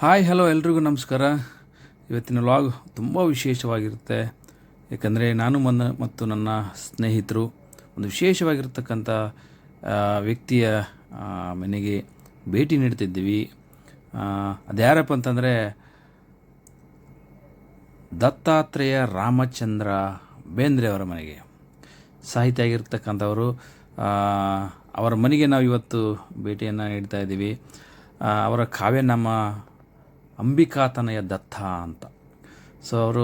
Hi hello ಎಲ್ರಿಗೂ ನಮಸ್ಕಾರ. ಇವತ್ತಿನ ವ್ಲಾಗ್ ತುಂಬ ವಿಶೇಷವಾಗಿರುತ್ತೆ. ಏಕೆಂದರೆ ನಾನು ಮತ್ತು ನನ್ನ ಸ್ನೇಹಿತರು ಒಂದು ವಿಶೇಷವಾಗಿರ್ತಕ್ಕಂಥ ವ್ಯಕ್ತಿಯ ಮನೆಗೆ ಭೇಟಿ ನೀಡ್ತಿದ್ದೀವಿ. ಅದ್ಯಾರಪ್ಪ ಅಂತಂದರೆ ದತ್ತಾತ್ರೇಯ ರಾಮಚಂದ್ರ ಬೇಂದ್ರೆ ಅವರ ಮನೆಗೆ ಸಾಹಿತಿ ಆಗಿರ್ತಕ್ಕಂಥವರು. ಅವರ ಮನೆಗೆ ನಾವು ಇವತ್ತು ಭೇಟಿಯನ್ನು ನೀಡ್ತಾ ಇದ್ದೀವಿ. ಅವರ ಕಾವ್ಯನಾಮ ಅಂಬಿಕಾತನಯ ದತ್ತ ಅಂತ. ಸೊ ಅವರು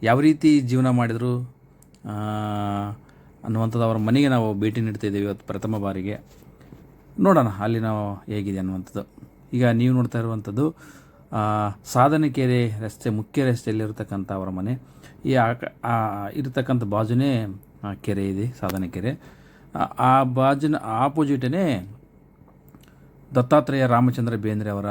ಯಾವ ರೀತಿ ಜೀವನ ಮಾಡಿದರು ಅನ್ನುವಂಥದ್ದು ಅವರ ಮನೆಗೆ ನಾವು ಭೇಟಿ ನೀಡ್ತಾಯಿದ್ದೀವಿ ಇವತ್ತು ಪ್ರಥಮ ಬಾರಿಗೆ. ನೋಡೋಣ ಅಲ್ಲಿ ನಾವು ಹೇಗಿದೆ ಅನ್ನುವಂಥದ್ದು. ಈಗ ನೀವು ನೋಡ್ತಾ ಇರುವಂಥದ್ದು ಸಾಧನಕೆರೆ ರಸ್ತೆ, ಮುಖ್ಯ ರಸ್ತೆಯಲ್ಲಿರ್ತಕ್ಕಂಥ ಅವರ ಮನೆ. ಈ ಇರತಕ್ಕಂಥ ಬಾಜುನೇ ಕೆರೆ ಇದೆ, ಸಾಧನಕೆರೆ. ಆ ಬಾಜಿನ ಆಪೋಸಿಟೇ ದತ್ತಾತ್ರೇಯ ರಾಮಚಂದ್ರ ಬೇಂದ್ರೆ ಅವರ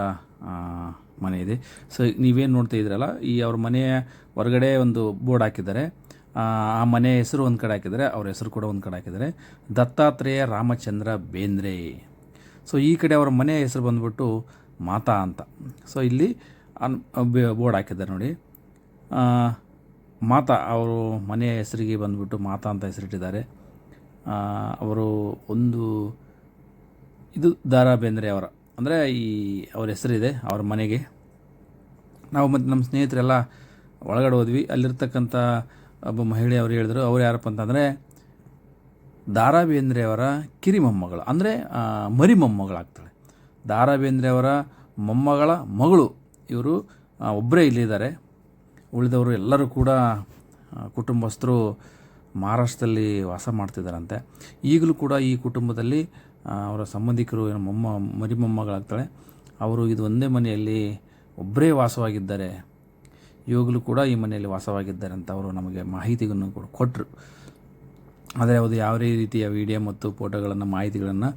ಮನೆ ಇದೆ. ಸೊ ನೀವೇನು ನೋಡ್ತಾ ಇದ್ದೀರಲ್ಲ, ಈ ಅವ್ರ ಮನೆಯ ಹೊರಗಡೆ ಒಂದು ಬೋರ್ಡ್ ಹಾಕಿದ್ದಾರೆ. ಆ ಮನೆ ಹೆಸರು ಒಂದು ಕಡೆ ಹಾಕಿದ್ದಾರೆ, ಅವ್ರ ಹೆಸರು ಕೂಡ ಒಂದು ಕಡೆ ಹಾಕಿದ್ದಾರೆ, ದತ್ತಾತ್ರೇಯ ರಾಮಚಂದ್ರ ಬೇಂದ್ರೆ. ಸೊ ಈ ಕಡೆ ಅವರ ಮನೆಯ ಹೆಸರು ಬಂದ್ಬಿಟ್ಟು ಮಾತಾ ಅಂತ. ಸೊ ಇಲ್ಲಿ ಬೋರ್ಡ್ ಹಾಕಿದ್ದಾರೆ ನೋಡಿ, ಮಾತಾ. ಅವರು ಮನೆಯ ಹೆಸರಿಗೆ ಬಂದ್ಬಿಟ್ಟು ಮಾತಾ ಅಂತ ಹೆಸರಿಟ್ಟಿದ್ದಾರೆ. ಅವರು ಇದು ದಾರಾ ಬೇಂದ್ರೆ ಅವರ, ಅಂದರೆ ಅವ್ರ ಹೆಸರಿದೆ ಅವ್ರ ಮನೆಗೆ. ನಾವು ಮತ್ತು ನಮ್ಮ ಸ್ನೇಹಿತರೆಲ್ಲ ಒಳಗಡೆ ಹೋದ್ವಿ. ಅಲ್ಲಿರ್ತಕ್ಕಂಥ ಒಬ್ಬ ಮಹಿಳೆ ಅವರು ಹೇಳಿದ್ರು, ಅವ್ರು ಯಾರಪ್ಪ ಅಂತಂದರೆ ದಾರಾ ಬೇಂದ್ರೆ ಅವರ ಕಿರಿ ಮೊಮ್ಮಗಳು, ಅಂದರೆ ಮರಿ ಮೊಮ್ಮಗಳಾಗ್ತಾಳೆ. ದಾರಾ ಬೇಂದ್ರೆ ಅವರ ಮೊಮ್ಮಗಳ ಮಗಳು ಇವರು. ಒಬ್ಬರೇ ಇಲ್ಲಿದ್ದಾರೆ, ಉಳಿದವರು ಎಲ್ಲರೂ ಕೂಡ ಕುಟುಂಬಸ್ಥರು ಮಹಾರಾಷ್ಟ್ರದಲ್ಲಿ ವಾಸ ಮಾಡ್ತಿದ್ದಾರಂತೆ. ಈಗಲೂ ಕೂಡ ಈ ಕುಟುಂಬದಲ್ಲಿ ಅವರ ಸಂಬಂಧಿಕರು ಮರಿ ಮೊಮ್ಮಗಳಾಗ್ತಾಳೆ. ಅವರು ಇದು ಒಂದೇ ಮನೆಯಲ್ಲಿ ಒಬ್ಬರೇ ವಾಸವಾಗಿದ್ದಾರೆ, ಇವಾಗಲೂ ಕೂಡ ಈ ಮನೆಯಲ್ಲಿ ವಾಸವಾಗಿದ್ದಾರೆ ಅಂತ ಅವರು ನಮಗೆ ಮಾಹಿತಿಯನ್ನು ಕೂಡ ಕೊಟ್ಟರು. ಆದರೆ ಅದು ಯಾವ ರೀತಿಯ ವಿಡಿಯೋ ಮತ್ತು ಫೋಟೋಗಳನ್ನು, ಮಾಹಿತಿಗಳನ್ನು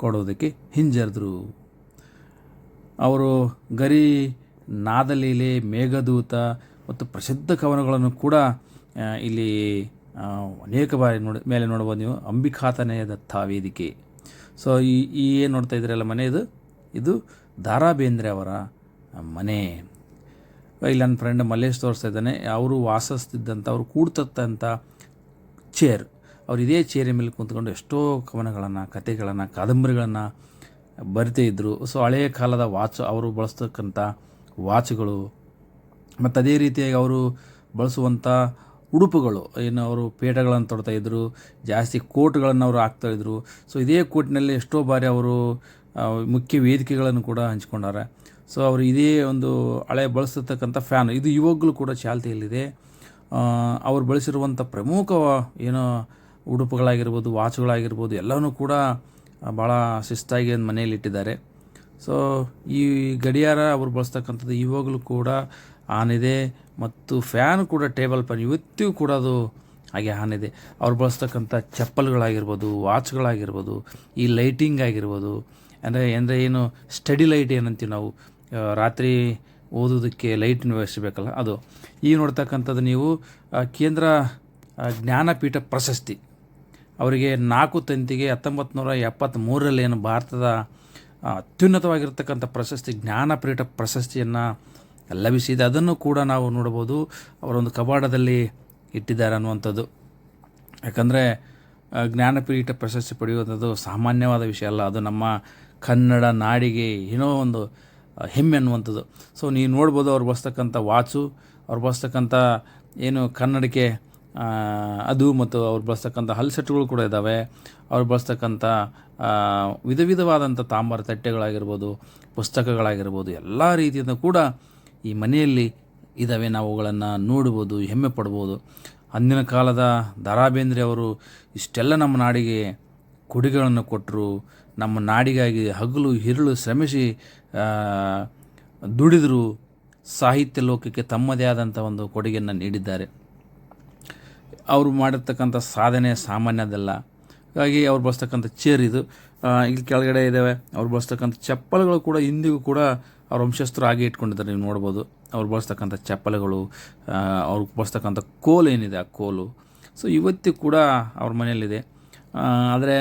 ಕೊಡೋದಕ್ಕೆ ಹಿಂಜರಿದ್ರು. ಅವರು ಗರಿ, ನಾದಲೀಲೆ, ಮೇಘದೂತ ಮತ್ತು ಪ್ರಸಿದ್ಧ ಕವನಗಳನ್ನು ಕೂಡ ಇಲ್ಲಿ ಅನೇಕ ಬಾರಿ ಮೇಲೆ ನೋಡ್ಬೋದು ನೀವು. ಅಂಬಿಕಾತನಯ ದತ್ತ ವೇದಿಕೆ. ಸೊ ಈ ಏನು ನೋಡ್ತಾ ಇದ್ದೀರಲ್ಲ ಮನೆ, ಇದು ದಾರಾ ಬೇಂದ್ರೆ ಅವರ ಮನೆ. ಇಲ್ಲಿ ನನ್ನ ಫ್ರೆಂಡ್ ಮಲ್ಲೇಶ್ ತೋರಿಸ್ತಾ ಇದ್ದಾನೆ. ಅವರು ವಾಸಿಸ್ತಿದ್ದಂಥ, ಅವರು ಕೂಡ್ತಕ್ಕಂಥ ಚೇರ್, ಅವ್ರು ಇದೇ ಚೇರಿನ ಮೇಲೆ ಕೂತ್ಕೊಂಡು ಎಷ್ಟೋ ಕವನಗಳನ್ನು, ಕಥೆಗಳನ್ನು, ಕಾದಂಬರಿಗಳನ್ನು ಬರಿತಾ ಇದ್ದರು. ಸೊ ಹಳೆಯ ಕಾಲದ ವಾಚ್, ಅವರು ಬಳಸ್ತಕ್ಕಂಥ ವಾಚ್ಗಳು, ಮತ್ತು ಅದೇ ರೀತಿಯಾಗಿ ಅವರು ಬಳಸುವಂಥ ಉಡುಪುಗಳು, ಏನು ಅವರು ಪೇಟಗಳನ್ನು ತೊಡ್ತಾಯಿದ್ರು, ಜಾಸ್ತಿ ಕೋಟ್ಗಳನ್ನು ಅವರು ಹಾಕ್ತಾಯಿದ್ರು. ಸೊ ಇದೇ ಕೋಟ್ನಲ್ಲಿ ಎಷ್ಟೋ ಬಾರಿ ಅವರು ಮುಖ್ಯ ವೇದಿಕೆಗಳನ್ನು ಕೂಡ ಹಂಚ್ಕೊಂಡಾರೆ. ಸೊ ಅವರು ಇದೇ ಒಂದು ಹಳೆ ಬಳಸಿರ್ತಕ್ಕಂಥ ಫ್ಯಾನ್, ಇದು ಇವಾಗಲೂ ಕೂಡ ಚಾಲ್ತಿಯಲ್ಲಿದೆ. ಅವರು ಬಳಸಿರುವಂಥ ಪ್ರಮುಖ ಏನೋ ಉಡುಪುಗಳಾಗಿರ್ಬೋದು, ವಾಚ್ಗಳಾಗಿರ್ಬೋದು, ಎಲ್ಲವೂ ಕೂಡ ಭಾಳ ಶಿಸ್ತಾಗಿ ಒಂದು ಮನೆಯಲ್ಲಿ ಇಟ್ಟಿದ್ದಾರೆ. ಸೊ ಈ ಗಡಿಯಾರ ಅವರು ಬಳಸ್ತಕ್ಕಂಥದ್ದು ಇವಾಗಲೂ ಕೂಡ ಆನ್ ಇದೆ, ಮತ್ತು ಫ್ಯಾನ್ ಕೂಡ, ಟೇಬಲ್ ಫ್ಯಾನ್ ಇವತ್ತಿಗೂ ಕೂಡ ಅದು ಹಾಗೆ ಆನ್ ಇದೆ. ಅವ್ರು ಬಳಸ್ತಕ್ಕಂಥ ಚಪ್ಪಲ್ಗಳಾಗಿರ್ಬೋದು, ವಾಚ್ಗಳಾಗಿರ್ಬೋದು, ಈ ಲೈಟಿಂಗ್ ಆಗಿರ್ಬೋದು, ಅಂದರೆ ಏನು ಸ್ಟಡಿ ಲೈಟ್ ಏನಂತೀವಿ ನಾವು, ರಾತ್ರಿ ಓದೋದಕ್ಕೆ ಲೈಟಿನ ವ್ಯವಸ್ಥೆ ಬೇಕಲ್ಲ ಅದು. ಈಗ ನೋಡ್ತಕ್ಕಂಥದ್ದು ನೀವು ಕೇಂದ್ರ ಜ್ಞಾನಪೀಠ ಪ್ರಶಸ್ತಿ, ಅವರಿಗೆ 4 ತಂತಿಗೆ 1973ರಲ್ಲಿ ಏನು ಭಾರತದ ಅತ್ಯುನ್ನತವಾಗಿರ್ತಕ್ಕಂಥ ಪ್ರಶಸ್ತಿ, ಜ್ಞಾನಪೀಠ ಪ್ರಶಸ್ತಿಯನ್ನು ಲಭಿಸಿದೆ. ಅದನ್ನು ಕೂಡ ನಾವು ನೋಡ್ಬೋದು, ಅವರೊಂದು ಕವಾಡದಲ್ಲಿ ಇಟ್ಟಿದ್ದಾರೆ ಅನ್ನುವಂಥದ್ದು. ಯಾಕಂದರೆ ಜ್ಞಾನಪೀಠ ಪ್ರಶಸ್ತಿ ಪಡೆಯುವಂಥದ್ದು ಸಾಮಾನ್ಯವಾದ ವಿಷಯ ಅಲ್ಲ, ಅದು ನಮ್ಮ ಕನ್ನಡ ನಾಡಿಗೆ ಏನೋ ಒಂದು ಹೆಮ್ಮೆ ಅನ್ನುವಂಥದ್ದು. ಸೊ ನೀವು ನೋಡ್ಬೋದು, ಅವ್ರು ಬಳಸ್ತಕ್ಕಂಥ ವಾಚು, ಅವ್ರು ಬಳಸ್ತಕ್ಕಂಥ ಏನು ಕನ್ನಡಕ್ಕೆ ಅದು, ಮತ್ತು ಅವ್ರು ಬಳಸ್ತಕ್ಕಂಥ ಹಲ್ಸೆಟ್ಗಳು ಕೂಡ ಇದ್ದಾವೆ. ಅವ್ರು ಬಳಸ್ತಕ್ಕಂಥ ವಿಧವಾದಂಥ ತಾಮ್ರ ತಟ್ಟೆಗಳಾಗಿರ್ಬೋದು, ಪುಸ್ತಕಗಳಾಗಿರ್ಬೋದು, ಎಲ್ಲ ರೀತಿಯಿಂದ ಕೂಡ ಈ ಮನೆಯಲ್ಲಿ ಇದ್ದಾವೆ. ನಾವು ಅವುಗಳನ್ನು ನೋಡ್ಬೋದು, ಹೆಮ್ಮೆ ಪಡ್ಬೋದು. ಅಂದಿನ ಕಾಲದ ದಾರಾ ಬೇಂದ್ರೆ ಅವರು ಇಷ್ಟೆಲ್ಲ ನಮ್ಮ ನಾಡಿಗೆ ಕೊಡುಗೆಗಳನ್ನು ಕೊಟ್ಟರು. ನಮ್ಮ ನಾಡಿಗಾಗಿ ಹಗಲು ಇರುಳು ಶ್ರಮಿಸಿ ದುಡಿದರು. ಸಾಹಿತ್ಯ ಲೋಕಕ್ಕೆ ತಮ್ಮದೇ ಆದಂಥ ಒಂದು ಕೊಡುಗೆಯನ್ನು ನೀಡಿದ್ದಾರೆ. ಅವರು ಮಾಡಿರ್ತಕ್ಕಂಥ ಸಾಧನೆ ಸಾಮಾನ್ಯದಲ್ಲ. ಹಾಗಾಗಿ ಅವ್ರು ಬಳಸ್ತಕ್ಕಂಥ ಚೇರ್ ಇದು, ಇಲ್ಲಿ ಕೆಳಗಡೆ ಇದ್ದಾವೆ. ಅವ್ರು ಬಳಸ್ತಕ್ಕಂಥ ಚಪ್ಪಲ್ಗಳು ಕೂಡ ಇಂದಿಗೂ ಕೂಡ ಅವ್ರ ವಂಶಸ್ಥರು ಹಾಗೆ ಇಟ್ಕೊಂಡಿದ್ದಾರೆ, ನೀವು ನೋಡ್ಬೋದು. ಅವ್ರು ಬಳಸ್ತಕ್ಕಂಥ ಚಪ್ಪಲ್ಗಳು, ಅವ್ರು ಬಳಸ್ತಕ್ಕಂಥ ಕೋಲು ಏನಿದೆ, ಆ ಕೋಲು ಸೊ ಇವತ್ತಿಗೂ ಕೂಡ ಅವ್ರ ಮನೆಯಲ್ಲಿದೆ. ಆದರೆ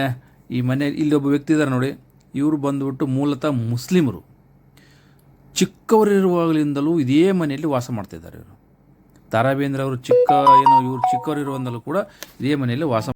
ಈ ಮನೆ ಇಲ್ಲಿ ಒಬ್ಬ ವ್ಯಕ್ತಿ ಇದ್ದಾರೆ ನೋಡಿ, ಇವರು ಬಂದುಬಿಟ್ಟು ಮೂಲತಃ ಮುಸ್ಲಿಮರು. ಚಿಕ್ಕವರಿರುವಾಗಲಿಂದಲೂ ಇದೇ ಮನೆಯಲ್ಲಿ ವಾಸ ಮಾಡ್ತಿದ್ದಾರೆ ಇವರು. ದ ರಾ ಬೇಂದ್ರೆ ಅವರು ಇವರು ಚಿಕ್ಕವರಿರುವಂದಲೂ ಕೂಡ ಇದೇ ಮನೆಯಲ್ಲಿ ವಾಸ